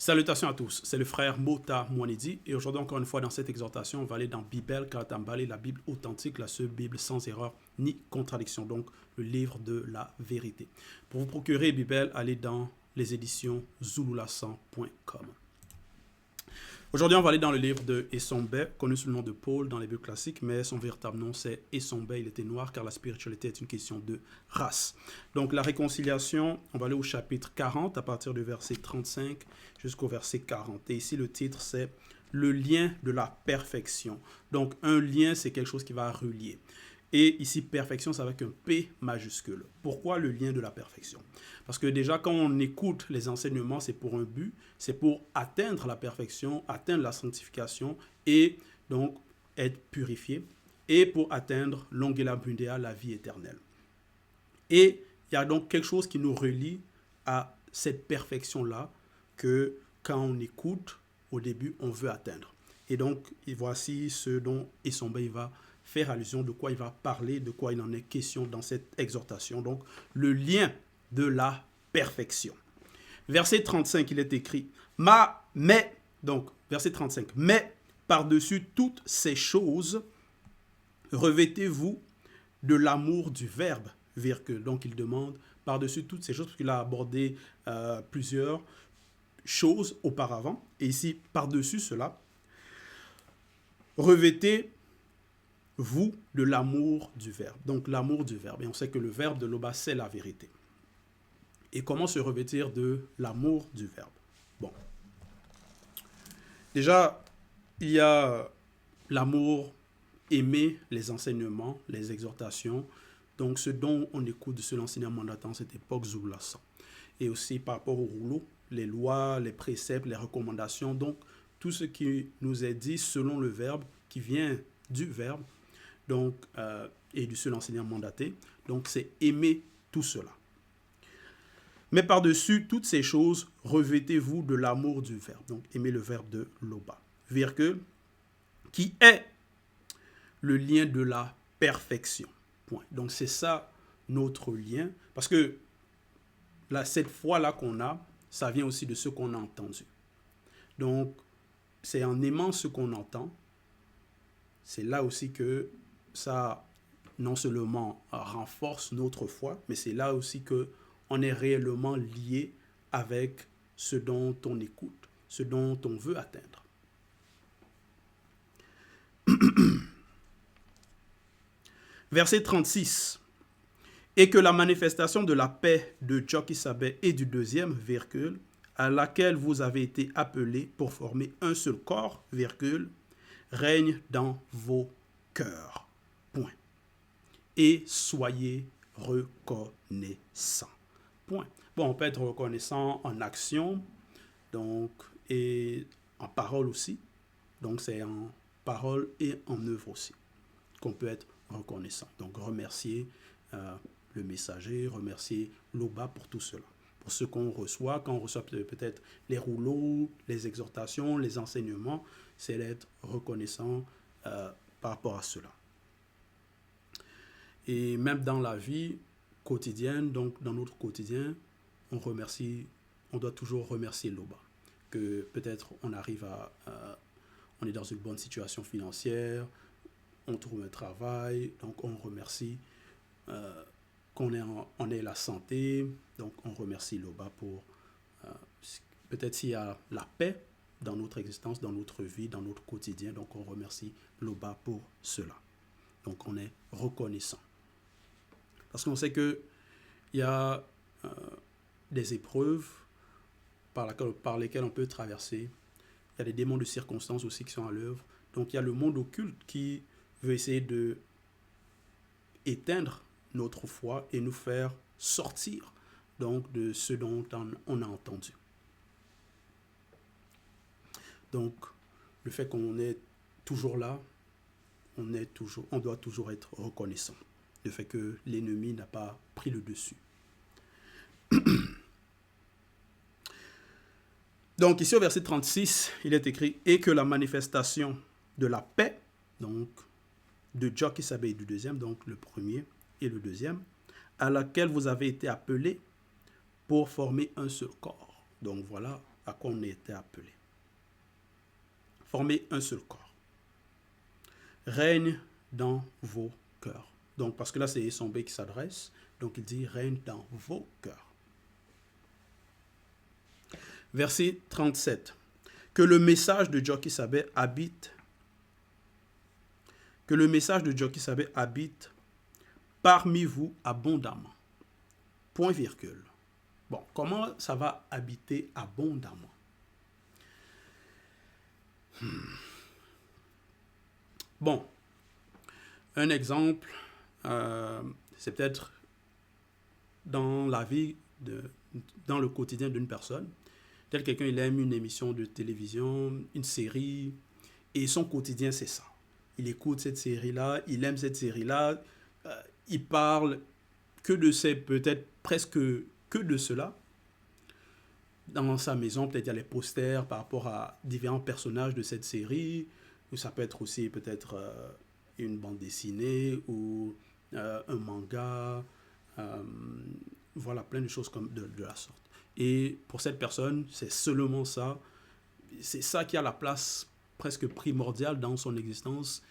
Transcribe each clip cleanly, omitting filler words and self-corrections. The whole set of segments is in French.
Salutations à tous, c'est le frère Mota Mouanidi et aujourd'hui encore une fois dans cette exhortation on va aller dans Bibel Katambale, la Bible authentique, la seule Bible sans erreur ni contradiction, donc le livre de la vérité. Pour vous procurer Bibel, allez dans les éditions zululasan.com. Aujourd'hui on va aller dans le livre de Essombe, connu sous le nom de Paul dans les Bibles classiques, mais son véritable nom c'est Essombe, il était noir car la spiritualité est une question de race. Donc la réconciliation, on va aller au chapitre 40 à partir du verset 35 jusqu'au verset 40. Et ici le titre c'est le lien de la perfection. Donc un lien c'est quelque chose qui va relier. Et ici, perfection, c'est avec un P majuscule. Pourquoi le lien de la perfection? Parce que déjà, quand on écoute les enseignements, c'est pour un but, c'est pour atteindre la perfection, atteindre la sanctification et donc être purifié et pour atteindre l'ongela bundea, la vie éternelle. Et il y a donc quelque chose qui nous relie à cette perfection-là que quand on écoute, au début, on veut atteindre. Et donc, voici ce dont Essombe va faire allusion, de quoi il va parler, de quoi il en est question dans cette exhortation. Donc, le lien de la perfection. Verset 35, il est écrit, verset 35, mais par-dessus toutes ces choses, revêtez-vous de l'amour du Verbe, virgule. Donc, il demande par-dessus toutes ces choses, parce qu'il a abordé plusieurs choses auparavant. Et ici, par-dessus cela, revêtez vous de l'amour du Verbe. Donc l'amour du Verbe. Et on sait que le Verbe de Loba, c'est la vérité. Et comment se revêtir de l'amour du Verbe? Bon. Déjà, il y a l'amour, aimer les enseignements, les exhortations. Donc ce dont on écoute de l'enseignement dans cette époque Zululasan. Et aussi par rapport au rouleau, les lois, les préceptes, les recommandations. Donc tout ce qui nous est dit selon le Verbe, qui vient du Verbe, donc, et du seul enseignant mandaté. Donc, c'est aimer tout cela. Mais par-dessus toutes ces choses, revêtez-vous de l'amour du Verbe. Donc, aimez le Verbe de Loba. Virgule, qui est le lien de la perfection. Point. Donc, c'est ça notre lien. Parce que là, cette foi-là qu'on a, ça vient aussi de ce qu'on a entendu. Donc, c'est en aimant ce qu'on entend, c'est là aussi que ça non seulement renforce notre foi, mais c'est là aussi qu'on est réellement lié avec ce dont on écoute, ce dont on veut atteindre. Verset 36. Et que la manifestation de la paix de Djokisabé et du deuxième, virgule, à laquelle vous avez été appelés pour former un seul corps, virgule, règne dans vos cœurs. Point. Et soyez reconnaissants. Point. Bon, on peut être reconnaissant en action, donc, et en parole aussi. Donc, c'est en parole et en œuvre aussi qu'on peut être reconnaissant. Donc, remercier le messager, remercier Loba pour tout cela. Pour ce qu'on reçoit, quand on reçoit peut-être les rouleaux, les exhortations, les enseignements, c'est d'être reconnaissant par rapport à cela. Et même dans la vie quotidienne, donc dans notre quotidien, on doit toujours remercier Loba. Que peut-être on arrive on est dans une bonne situation financière, on trouve un travail, donc on remercie qu'on ait la santé, donc on remercie Loba pour peut-être s'il y a la paix dans notre existence, dans notre vie, dans notre quotidien, donc on remercie Loba pour cela. Donc on est reconnaissant. Parce qu'on sait qu'il y a des épreuves par lesquelles on peut traverser. Il y a des démons de circonstances aussi qui sont à l'œuvre. Donc il y a le monde occulte qui veut essayer de éteindre notre foi et nous faire sortir donc de ce dont on a entendu. Donc le fait qu'on est toujours là, on doit toujours être reconnaissant. Le fait que l'ennemi n'a pas pris le dessus. Donc ici au verset 36, il est écrit « Et que la manifestation de la paix, donc de Djokisabé du deuxième, donc le premier et le deuxième, à laquelle vous avez été appelés pour former un seul corps. » Donc voilà à quoi on a été appelé. Formez un seul corps. Règne dans vos cœurs. Donc, parce que là, c'est son B qui s'adresse. Donc, il dit règne dans vos cœurs. Verset 37. Que le message de Joki Sabé habite. Que le message de Joki Sabé habite parmi vous abondamment. Point virgule. Bon, comment ça va habiter abondamment? Bon, un exemple, c'est peut-être dans la vie, dans le quotidien d'une personne. Tel quelqu'un, il aime une émission de télévision, une série, et son quotidien, c'est ça. Il écoute cette série-là, il aime cette série-là, il parle que de ces, peut-être presque que de cela. Dans sa maison, peut-être il y a les posters par rapport à différents personnages de cette série, ou ça peut être aussi peut-être une bande dessinée ou un manga, voilà, plein de choses comme de la sorte. Et pour cette personne, c'est seulement ça, c'est ça qui a la place presque primordiale dans son existence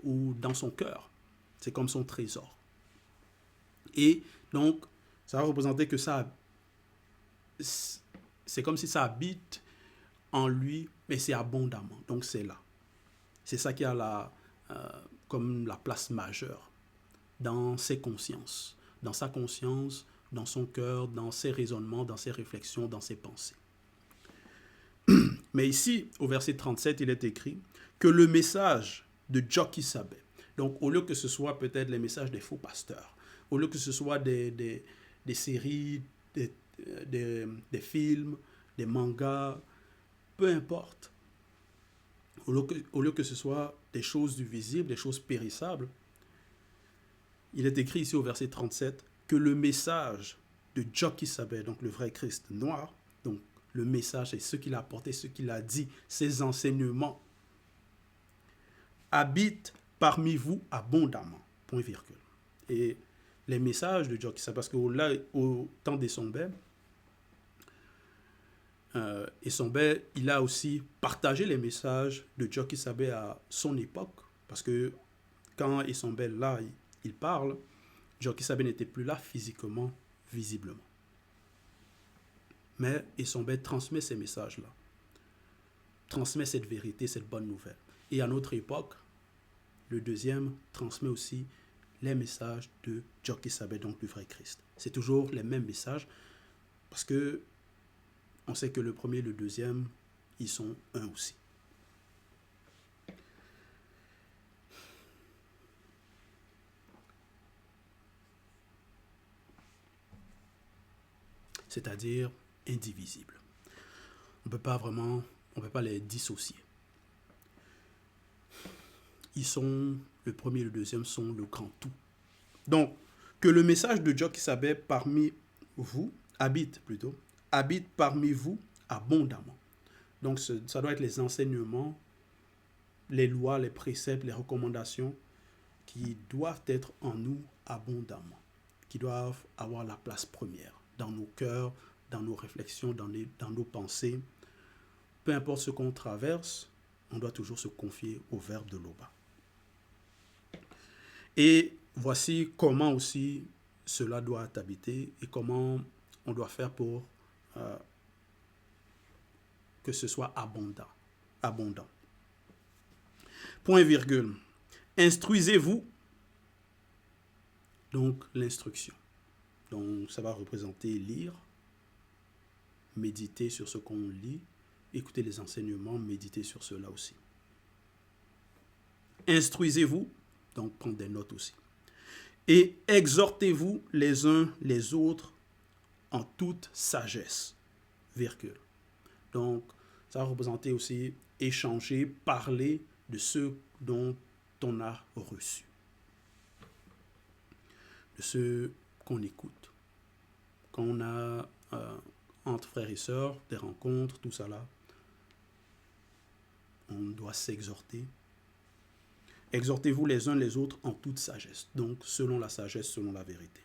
ou dans son cœur. C'est comme son trésor. Et donc, ça va représenter que ça, c'est comme si ça habite en lui, mais c'est abondamment. Donc, c'est là. C'est ça qui a comme la place majeure dans ses consciences, dans sa conscience, dans son cœur, dans ses raisonnements, dans ses réflexions, dans ses pensées. Mais ici, au verset 37, il est écrit que le message de Joki Sabé, donc au lieu que ce soit peut-être les messages des faux pasteurs, au lieu que ce soit des séries, des films, des mangas, peu importe, au lieu que ce soit des choses du visible, des choses périssables, il est écrit ici au verset 37 que le message de Joki Sabé, donc le vrai Christ noir, donc le message et ce qu'il a apporté, ce qu'il a dit, ses enseignements, habitent parmi vous abondamment. Point virgule. Et les messages de Joki Sabé, parce qu'au temps d'Essombe, Essombe, il a aussi partagé les messages de Joki Sabé à son époque, parce que quand Essombe là, il parle, Joki Sabé n'était plus là physiquement, visiblement. Mais Essombe transmet ces messages-là, transmet cette vérité, cette bonne nouvelle. Et à notre époque, le deuxième transmet aussi les messages de Joki Sabé, donc du vrai Christ. C'est toujours les mêmes messages, parce que on sait que le premier et le deuxième, ils sont un aussi. C'est-à-dire indivisibles. On ne peut pas les dissocier. Le premier et le deuxième sont le grand tout. Donc, que le message de Joki Sabé habite parmi vous abondamment. Donc, ça doit être les enseignements, les lois, les préceptes, les recommandations qui doivent être en nous abondamment, qui doivent avoir la place première dans nos cœurs, dans nos réflexions, dans nos pensées. Peu importe ce qu'on traverse, on doit toujours se confier au verbe de l'Oba. Et voici comment aussi cela doit habiter et comment on doit faire pour que ce soit abondant. Point virgule. Instruisez-vous. Donc l'instruction. Donc ça va représenter lire, méditer sur ce qu'on lit, écouter les enseignements, méditer sur cela aussi. Instruisez-vous, donc prendre des notes aussi. Et exhortez-vous les uns les autres en toute sagesse, virgule. Donc, ça va représenter aussi échanger, parler de ce dont on a reçu, de ce qu'on écoute. Quand on a entre frères et sœurs des rencontres, tout ça là, on doit s'exhorter. Exhortez-vous les uns les autres en toute sagesse. Donc, selon la sagesse, selon la vérité.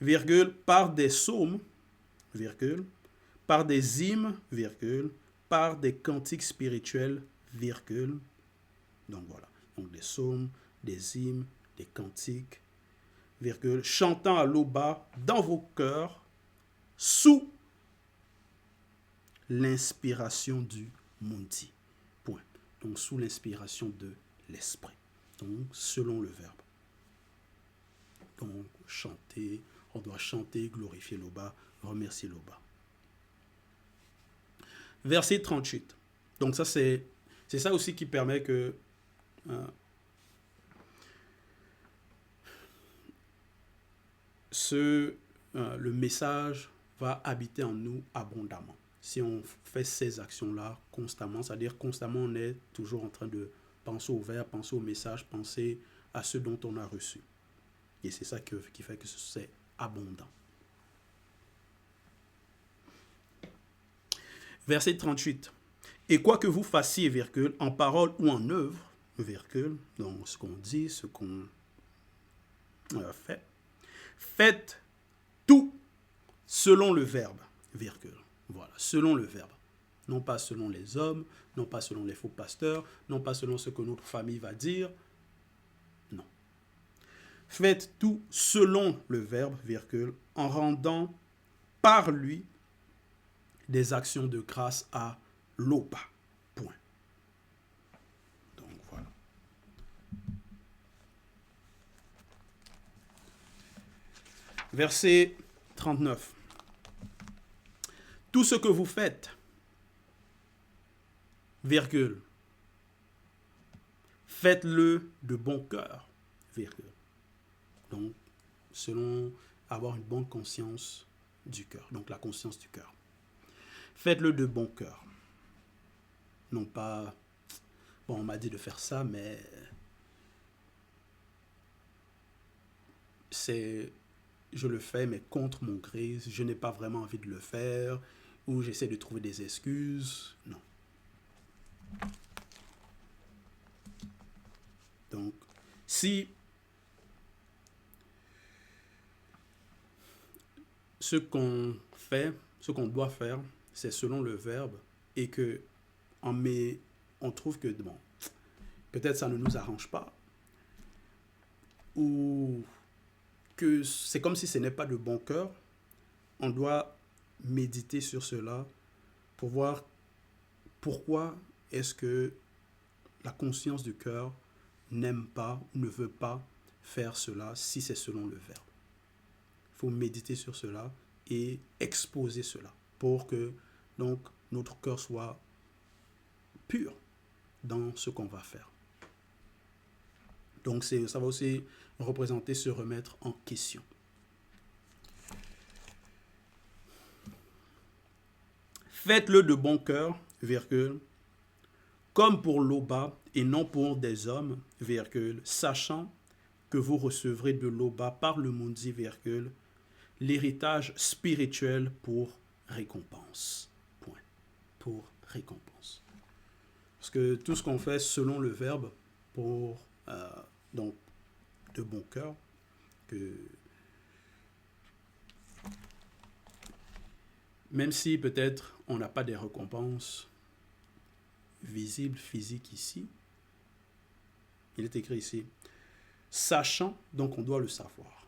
Virgule, par des psaumes, virgule, par des hymnes, virgule, par des cantiques spirituels, virgule. Donc voilà. Donc des psaumes, des hymnes, des cantiques, virgule, chantant à l'eau bas dans vos cœurs, sous l'inspiration du Mundi. Point. Donc sous l'inspiration de l'esprit. Donc selon le verbe. Donc chanter, on doit chanter, glorifier l'Oba, remercier l'Oba. Verset 38. Donc ça c'est ça aussi qui permet que le message va habiter en nous abondamment. Si on fait ces actions-là constamment, c'est-à-dire constamment on est toujours en train de penser au verbe, penser au message, penser à ce dont on a reçu. Et c'est ça qui fait que c'est abondant. Verset 38. Et quoi que vous fassiez, virgule, en parole ou en œuvre, virgule, donc ce qu'on dit, ce qu'on fait, faites tout selon le verbe, virgule. Voilà, selon le verbe. Non pas selon les hommes, non pas selon les faux pasteurs, non pas selon ce que notre famille va dire. Non. Faites tout selon le verbe, virgule, en rendant par lui des actions de grâce à l'Oba. Point. Donc voilà. Verset 39. Tout ce que vous faites, virgule, faites-le de bon cœur, virgule. Donc, selon avoir une bonne conscience du cœur, donc la conscience du cœur. Faites-le de bon cœur. Non pas, bon, on m'a dit de faire ça, mais je le fais, mais contre mon gré, je n'ai pas vraiment envie de le faire, ou j'essaie de trouver des excuses. Non. Donc, si ce qu'on fait, ce qu'on doit faire, c'est selon le verbe, et que on trouve que, bon, peut-être ça ne nous arrange pas, ou que c'est comme si ce n'est pas de bon cœur, on doit méditer sur cela pour voir pourquoi est-ce que la conscience du cœur n'aime pas, ne veut pas faire cela si c'est selon le verbe. Il faut méditer sur cela et exposer cela pour que donc notre cœur soit pur dans ce qu'on va faire. Donc ça va aussi représenter se remettre en question. Faites-le de bon cœur, virgule, comme pour l'Oba et non pour des hommes, virgule, sachant que vous recevrez de l'Oba par le Mundi, virgule, l'héritage spirituel pour récompense. Point. Pour récompense. Parce que tout ce qu'on fait selon le verbe, pour donc de bon cœur, que même si peut-être on n'a pas des récompenses visibles, physiques ici, il est écrit ici, sachant, donc on doit le savoir.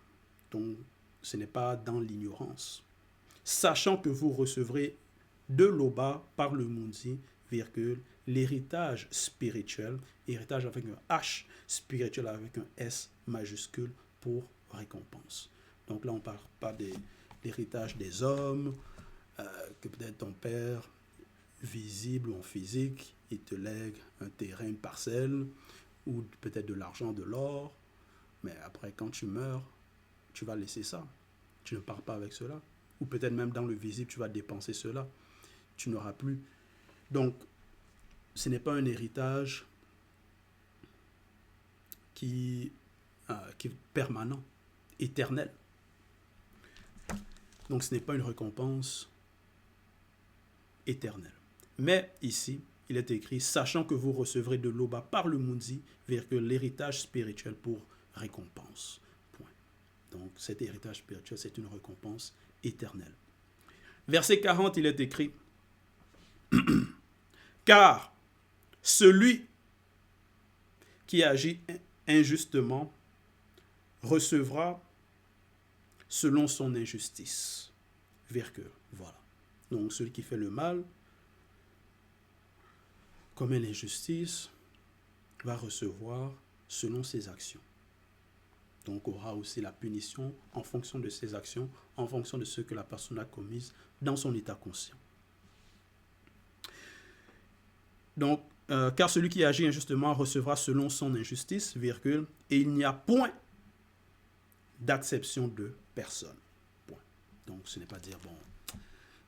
Donc ce n'est pas dans l'ignorance. Sachant que vous recevrez de l'Oba par le Mundi, virgule, l'héritage spirituel, héritage avec un H, spirituel avec un S majuscule pour récompense. Donc là, on ne parle pas de l'héritage des hommes, que peut-être ton père, visible ou en physique, il te lègue un terrain, une parcelle, ou peut-être de l'argent, de l'or, mais après, quand tu meurs, tu vas laisser ça. Tu ne pars pas avec cela. Ou peut-être même dans le visible, tu vas dépenser cela. Tu n'auras plus. Donc, ce n'est pas un héritage qui est permanent, éternel. Donc, ce n'est pas une récompense éternelle. Mais ici, il est écrit, sachant que vous recevrez de l'Oba par le Mundi, virgule, l'héritage spirituel pour récompense. Point. Donc, cet héritage spirituel, c'est une récompense éternelle. Verset 40, il est écrit, « Car celui qui agit injustement recevra selon son injustice. » Virgule. Voilà. Donc, celui qui fait le mal, commet l'injustice, va recevoir selon ses actions. Donc, aura aussi la punition en fonction de ses actions, en fonction de ce que la personne a commis dans son état conscient. Donc, car celui qui agit injustement recevra selon son injustice, virgule, et il n'y a point d'acception de personne. Point. Donc, ce n'est pas dire, bon,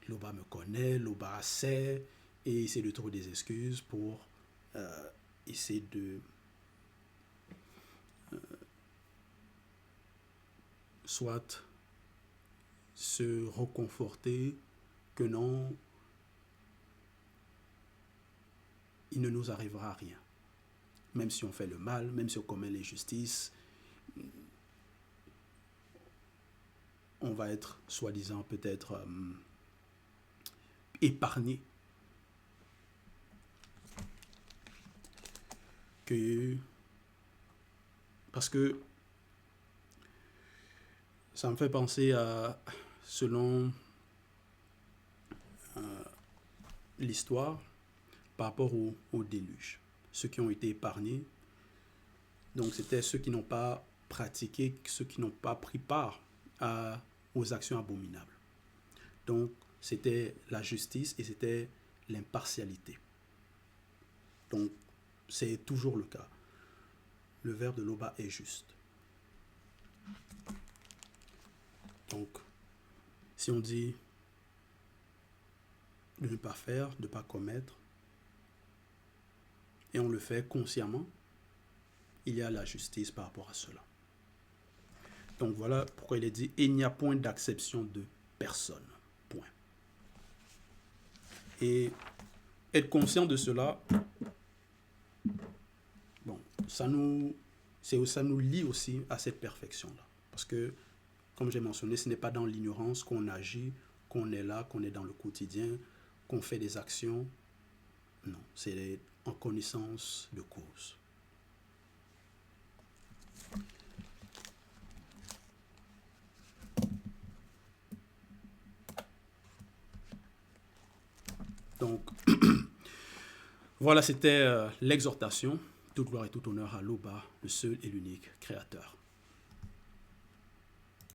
Loba me connaît, Loba sait, et essayer de trouver des excuses pour essayer de soit se reconforter que non, il ne nous arrivera rien. Même si on fait le mal, même si on commet l'injustice, on va être, soi-disant, peut-être épargné. Parce que ça me fait penser à, selon l'histoire, par rapport au déluge. Ceux qui ont été épargnés, donc c'était ceux qui n'ont pas pratiqué, ceux qui n'ont pas pris part aux actions abominables. Donc c'était la justice et c'était l'impartialité. Donc c'est toujours le cas. Le vers de Loba est juste. Donc, si on dit de ne pas faire, de ne pas commettre, et on le fait consciemment, il y a la justice par rapport à cela. Donc voilà pourquoi il est dit, il n'y a point d'acception de personne. Point. Et être conscient de cela, bon, ça nous lie aussi à cette perfection-là. Parce que, comme j'ai mentionné, ce n'est pas dans l'ignorance qu'on agit, qu'on est là, qu'on est dans le quotidien, qu'on fait des actions. Non, c'est en connaissance de cause. Donc, voilà, c'était l'exhortation. Toute gloire et tout honneur à Loba, le seul et l'unique Créateur.